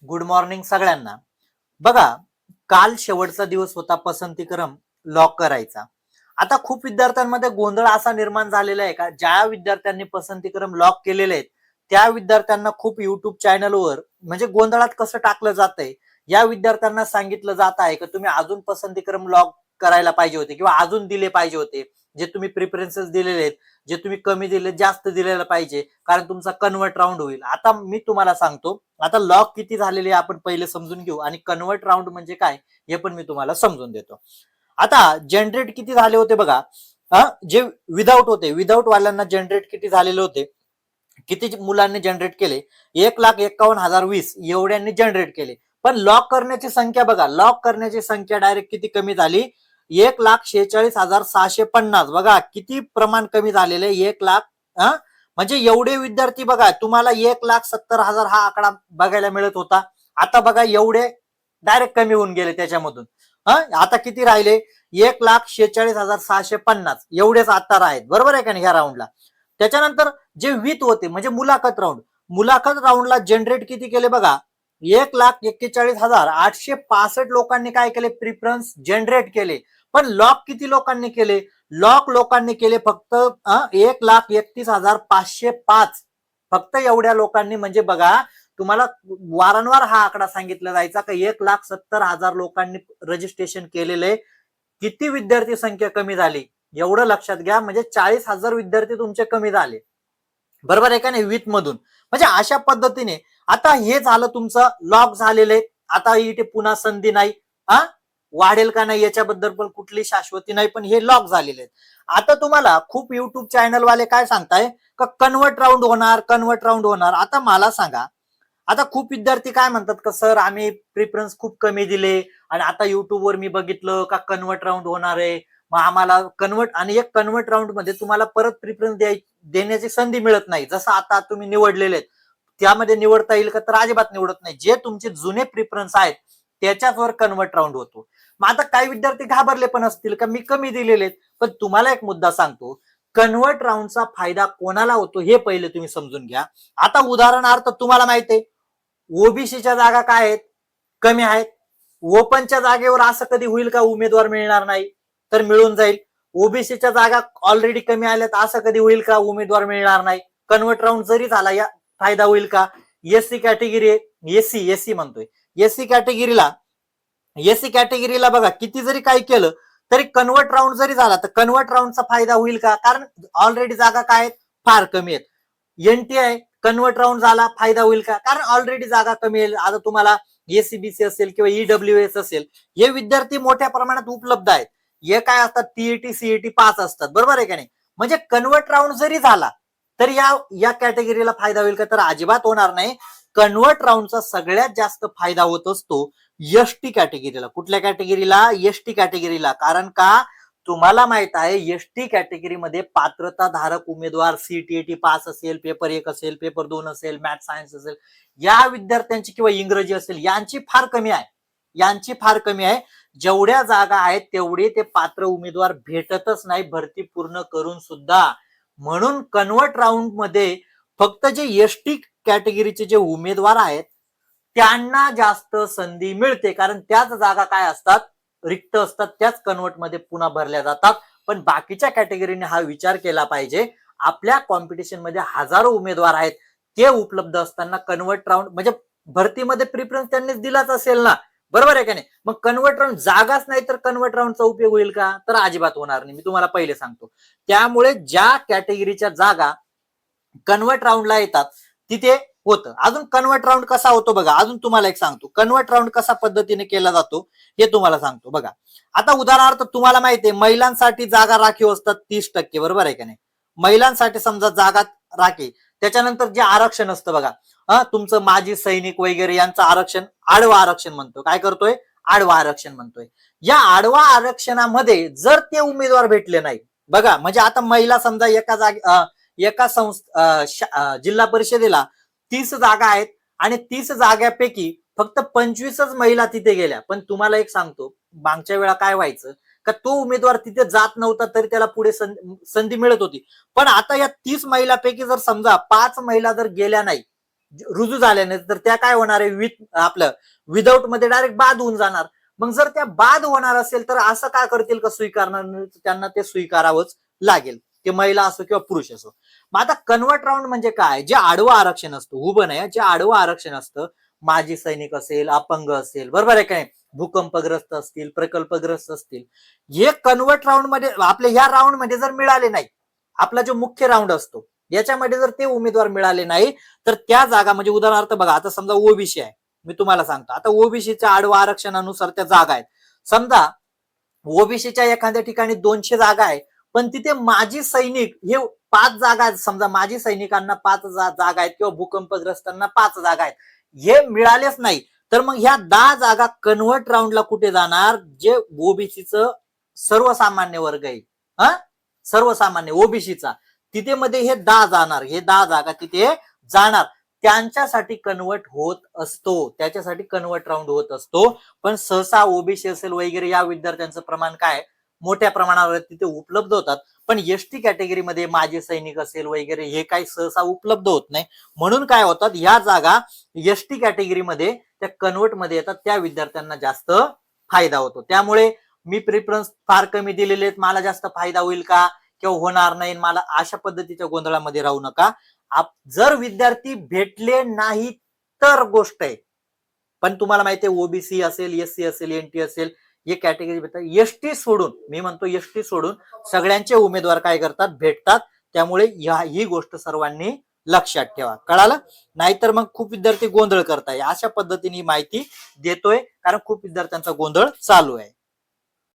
Good morning सगळ्यांना. बघा, काल शेवटचा दिवस होता पसंतीक्रम लॉक करायचा. आता खूप विद्यार्थ्यांमध्ये गोंधळ असा निर्माण झालेला आहे का, ज्या विद्यार्थ्यांनी पसंतीक्रम लॉक केलेले आहेत त्या विद्यार्थ्यांना खूप युट्यूब चॅनलवर म्हणजे गोंधळात कसं टाकलं जातंय, या विद्यार्थ्यांना सांगितलं जात आहे की तुम्ही अजून पसंतीक्रम लॉक करायला पाहिजे होते किंवा अजून दिले पाहिजे होते. जे तुम्ही प्रिफरन्सेस दिलेले आहेत, जे तुम्ही कमी दिले जास्त दिलेलं पाहिजे, कारण तुमचा कन्वर्ट राऊंड होईल. आता मी तुम्हाला सांगतो, आता लॉक किती झालेले आपण पहिले समजून घेऊ आणि कन्वर्ट राऊंड म्हणजे काय हे पण मी तुम्हाला समजून देतो. आता जनरेट किती झाले होते बघा. जे विदाऊट होते, विदाऊट वाल्यांना जनरेट किती झालेले होते, किती मुलांनी जनरेट केले, 1,51,020 एवढ्यांनी जनरेट केले. पण लॉक करण्याची संख्या बघा, लॉक करण्याची संख्या डायरेक्ट किती कमी झाली, 1,46,650. बघा किती प्रमाण कमी झालेले, 1,00,000. म्हणजे एवढे विद्यार्थी बघा, तुम्हाला 1,70,000 हा आकडा बघायला मिळत होता. आता बघा एवढे डायरेक्ट कमी होऊन गेले त्याच्यामधून. आता किती राहिले, 1,46,650 एवढेच आता आहेत, बरोबर आहे का नाही ह्या राऊंडला. त्याच्यानंतर जे विथ होते म्हणजे मुलाखत राऊंड, मुलाखत राऊंडला जनरेट किती केले बघा, 1,41,865 लोकांनी काय केले, प्रिफरन्स जनरेट केले. पण लॉक किती लोकांनी केले, लॉक लोकांनी केले फक्त 1,31,505. फक्त एवढ्या लोकांनी. म्हणजे बघा, तुम्हाला वारंवार हा आकडा सांगितला जायचा की 1,70,000 लोकांनी रजिस्ट्रेशन केलेले. किती विद्यार्थी संख्या कमी झाली एवढं लक्षात घ्या, म्हणजे 40,000 विद्यार्थी तुमचे कमी झाले, बरोबर आहे का नाही, विथ मधून. म्हणजे अशा पद्धतीने आता हे झालं तुमचं लॉक झालेलं आहे. आता इथे पुन्हा संधी नाही, वाढेल का नाही याच्याबद्दल पण कुठली शाश्वती नाही, पण हे लॉक झालेले आहेत. आता तुम्हाला खूप युट्यूब चॅनल वाले काय सांगताय का कन्वर्ट राऊंड होणार, कन्वर्ट राऊंड होणार. आता मला सांगा, आता खूप विद्यार्थी काय म्हणतात का सर आम्ही प्रिफरन्स खूप कमी दिले आणि आता युट्यूबवर मी बघितलं का कन्वर्ट राऊंड होणार आहे, मग आम्हाला कन्वर्ट, आणि एक कन्वर्ट राऊंड मध्ये तुम्हाला परत प्रिफरन्स देण्याची संधी मिळत नाही. जसं आता तुम्ही निवडलेले आहेत त्यामध्ये निवडता येईल का, तर अजिबात निवडत नाही. जे तुमचे जुने प्रिफरन्स आहेत त्याच्यावर कन्वर्ट राऊंड होतो. मग आता काही विद्यार्थी घाबरले पण असतील का मी कमी दिलेले आहेत. पण तुम्हाला एक मुद्दा सांगतो, कन्वर्ट राऊंडचा फायदा कोणाला होतो हे पहिले तुम्ही समजून घ्या. आता उदाहरणार्थ तुम्हाला माहिती आहे ओबीसीच्या जागा काय आहेत, कमी आहेत. ओपनच्या जागेवर असं कधी होईल का उमेदवार मिळणार नाही, तर मिळून जाईल. ओबीसीच्या जागा ऑलरेडी कमी आल्यात, असं कधी होईल का उमेदवार मिळणार नाही. कन्वर्ट राऊंड जरी झाला या फायदा होईल का. एससी कॅटेगरी, एससी म्हणतोय, एससी कॅटेगरीला, एससी कॅटेगरीला बघा किती जरी काही केलं तरी कन्वर्ट राऊंड जरी झाला तर कन्वर्ट राऊंडचा फायदा होईल का, कारण ऑलरेडी जागा काय आहेत, फार कमी आहेत. एनटीआय कन्वर्ट राऊंड झाला फायदा होईल का, कारण ऑलरेडी जागा कमी आहे. आता तुम्हाला एसीबीसी असेल किंवा ईडब्ल्यूएस असेल, हे विद्यार्थी मोठ्या प्रमाणात उपलब्ध आहेत. हे काय असतात, टीईटी सीईटी पास असतात, बरोबर आहे का नाही. म्हणजे कन्वर्ट राऊंड जरी झाला तर या कॅटेगरीला फायदा होईल का, तर अजिबात होणार नाही. कन्वर्ट राऊंडचा सगळ्यात जास्त फायदा होत असतो एसटी कॅटेगरीला. कुठल्या कॅटेगरीला, एसटी कॅटेगरीला. कारण का, तुम्हाला माहित आहे एसटी कॅटेगरीमध्ये पात्रताधारक उमेदवार सीटीईटी पास असेल, पेपर 1 असेल, पेपर 2 असेल, मॅथ सायन्स असेल, या विद्यार्थ्यांची किंवा इंग्रजी असेल यांची फार कमी आहे, यांची फार कमी आहे. जेवढ्या जागा आहेत तेवढे ते पात्र उमेदवार भेटतच नाही भरती पूर्ण करून सुद्धा. म्हणून कन्वर्ट राऊंड मध्ये फक्त जे एसटी कॅटेगरीचे जे उमेदवार आहेत त्यांना जास्त संधी मिळते, कारण त्याच जागा काय असतात, रिक्त असतात, त्याच कन्वर्ट मध्ये पुन्हा भरल्या जातात. पण बाकीच्या कॅटेगरीने हा विचार केला पाहिजे, आपल्या कॉम्पिटिशन मध्ये हजारो उमेदवार आहेत, ते उपलब्ध असताना कन्वर्ट राऊंड म्हणजे भरतीमध्ये प्रिफरन्स त्यांनीच दिलाच असेल ना, बरोबर आहे का नाही. मग कन्वर्ट राऊंड जागाच नाही तर कन्वर्ट राऊंडचा उपयोग होईल का, तर अजिबात होणार नाही, मी तुम्हाला पहिले सांगतो. त्यामुळे ज्या कॅटेगरीच्या जागा कन्वर्ट राऊंडला येतात तिथे होतं. अजून कन्वर्ट राऊंड कसा होतो बघा, अजून तुम्हाला एक सांगतो कन्वर्ट राऊंड कसा पद्धतीने केला जातो हे तुम्हाला सांगतो बघा. आता उदाहरणार्थ तुम्हाला माहिती आहे महिलांसाठी जागा राखीव असतात 30%, बरोबर आहे का नाही. महिलांसाठी समजा जागा राखी, त्याच्यानंतर जे आरक्षण असतं बघा, तुमचं माजी सैनिक वगैरे यांचं आरक्षण आडवा आरक्षण म्हणतो, काय करतोय, आडवा आरक्षण म्हणतोय. या आडवा आरक्षणामध्ये जर ते उमेदवार भेटले नाही बघा, म्हणजे आता महिला समजा एका जागे एका जिल्हा परिषदेला 30 जागा आहेत आणि 30 जाग्यापैकी फक्त 25च महिला तिथे गेल्या. पण तुम्हाला एक सांगतो, मागच्या वेळा काय व्हायचं का, तो उमेदवार तिथे जात नव्हता तरी त्याला पुढे संधी मिळत होती. पण आता या 30 महिलापैकी जर समजा 5 महिला जर गेल्या नाही रुजू झाल्या नाही तर त्या काय होणार आहे, आपलं विदाऊट मध्ये डायरेक्ट बाद होऊन जाणार. मग जर त्या बाद होणार असेल तर असं काय करतील का स्वीकारणार नाही, त्यांना ते स्वीकारावंच लागेल, ते महिला असो किंवा पुरुष असो. मग आता कन्वर्ट राऊंड म्हणजे काय, जे आडवं आरक्षण असतं, उभं नाही, जे आडवं आरक्षण असतं, माजी सैनिक असेल, अपंग असेल, बरोबर आहे काय, भूकंपग्रस्त असतील, प्रकल्पग्रस्त असतील, हे कन्वर्ट राऊंड मध्ये आपल्या ह्या राऊंड मध्ये जर मिळाले नाही, आपला जो मुख्य राऊंड असतो याच्यामध्ये जर ते उमेदवार मिळाले नाही तर त्या जागा, म्हणजे उदाहरणार्थ बघा, आता समजा ओबीसी आहे, मी तुम्हाला सांगतो, आता ओबीसीच्या आडवा आरक्षणानुसार त्या जागा आहेत. समजा ओबीसीच्या एखाद्या ठिकाणी 200 जागा आहे, पण तिथे माजी सैनिक हे 5 जागा आहेत, समजा माजी सैनिकांना 5 जागा आहेत किंवा भूकंपग्रस्तांना 5 जागा आहेत, हे मिळालेच नाही, तर मग ह्या 10 जागा कन्वर्ट राऊंडला कुठे जाणार, जे ओबीसीचं सर्वसामान्य वर्ग आहे, हा सर्वसामान्य ओबीसीचा, तिथे मध्ये हे 10 जाणार, हे 10 जागा तिथे जाणार, त्यांच्यासाठी कन्वर्ट होत असतो, त्याच्यासाठी कन्वर्ट राऊंड होत असतो. पण सहसा ओबीसी असेल वगैरे या विद्यार्थ्यांचं प्रमाण काय, मोठ्या प्रमाणावर तिथे उपलब्ध होतात. पण एसटी कॅटेगरीमध्ये माजी सैनिक असेल वगैरे हे काही सहसा उपलब्ध होत नाही, म्हणून काय होतात, ह्या जागा एसटी कॅटेगरीमध्ये त्या कन्वर्ट मध्ये येतात, त्या विद्यार्थ्यांना जास्त फायदा होतो. त्यामुळे मी प्रिफरन्स फार कमी दिलेले आहेत, मला जास्त फायदा होईल का किंवा होणार नाही, मला अशा पद्धतीच्या गोंधळामध्ये राहू नका. जर विद्यार्थी भेटले नाही तर गोष्ट आहे, पण तुम्हाला माहिती आहे ओबीसी असेल, एससी असेल, एनटी असेल, हे कॅटेगरी भेटतात, एसटी सोडून, मी म्हणतो एसटी सोडून सगळ्यांचे उमेदवार काय करतात, भेटतात. त्यामुळे ही गोष्ट सर्वांनी लक्षात ठेवा, कळालं, नाहीतर मग खूप विद्यार्थी गोंधळ करताय. अशा पद्धतीने माहिती देतोय कारण खूप विद्यार्थ्यांचा गोंधळ चालू आहे.